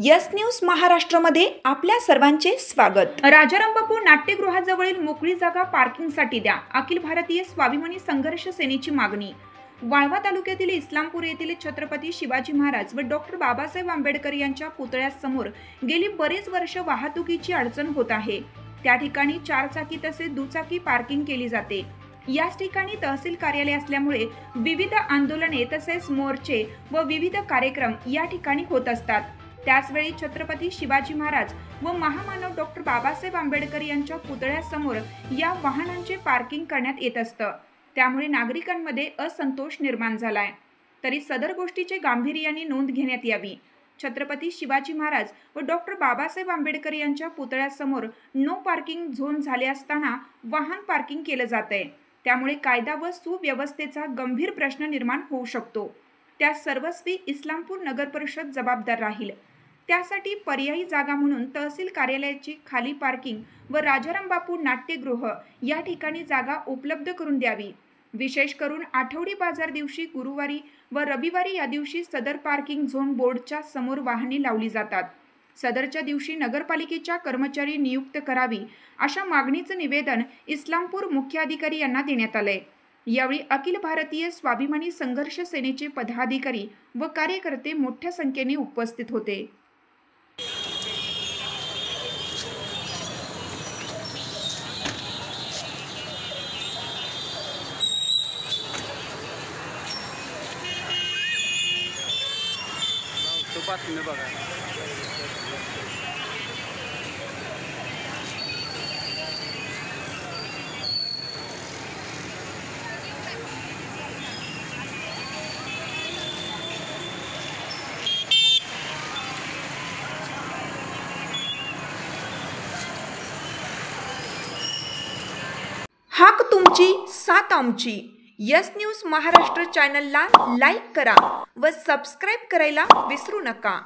Yes news महाराष्ट्रामध्ये आपल्या सर्वांचे स्वागत। राजाराम बापू नाट्यगृहाजवळील मोकळी जागा पार्किंगसाठी द्या, अखिल भारतीय स्वाभिमानी संघर्ष सेनेची मागणी। वाळवा तालुक्यातील इस्लामपूर येथील छत्रपती शिवाजी महाराज व डॉक्टर बाबासाहेब आंबेडकर यांच्या पुतळ्यासमोर गेली बरेच वर्ष वाहतुकीची अडचण होत आहे। त्या ठिकाणी चारचाकी तसेच दुचाकी पार्किंग केली जाते। याच ठिकाणी तहसील कार्यालय असल्यामुळे विविध आंदोलने तसेच मोर्चे व विविध कार्यक्रम या ठिकाणी होत असतात। त्याचवेळी छत्रपती शिवाजी महाराज व महामानव डॉक्टर बाबासाहेब आंबेडकर यांच्या पुतळ्यासमोर या वाहनांचे पार्किंग करण्यात येत असतं। त्यामुळे नागरिकांमध्ये असंतोष निर्माण झालाय। तरी सदर गोष्टीचे गांभीर्याने नोंद घेण्यात यावी। छत्रपती शिवाजी महाराज व डॉक्टर बाबासाहेब आंबेडकर यांच्या पुतळ्यासमोर नो पार्किंग झोन झाले असताना वाहन पार्किंग केलं जातंय। त्यामुळे कायदा व सुव्यवस्थेचा गंभीर प्रश्न निर्माण होऊ शकतो। त्या सर्वस्वी इस्लामपूर नगर परिषद जबाबदार राहील। त्यासाठी पर्यायी जागा म्हणून तहसील कार्यालयाची खाली पार्किंग व राजाराम बापू नाट्यगृह या ठिकाणी जागा उपलब्ध करून द्यावी। विशेष करून आठवडी बाजार दिवशी गुरुवारी व रविवारी या दिवशी सदर पार्किंग झोन बोर्डच्या समोर वाहने लावली जातात। सदरच्या दिवशी नगरपालिकेच्या कर्मचारी नियुक्त करावी अशा मागणीचं निवेदन इस्लामपूर मुख्याधिकारी यांना देण्यात आलंय। यावेळी अखिल भारतीय स्वाभिमानी संघर्ष सेनेचे पदाधिकारी व कार्यकर्ते मोठ्या संख्येने उपस्थित होते। हाक तुमची साथ आमची। यस न्यूज महाराष्ट्र चॅनलला लाईक करा व सबस्क्राईब करायला विसरू नका।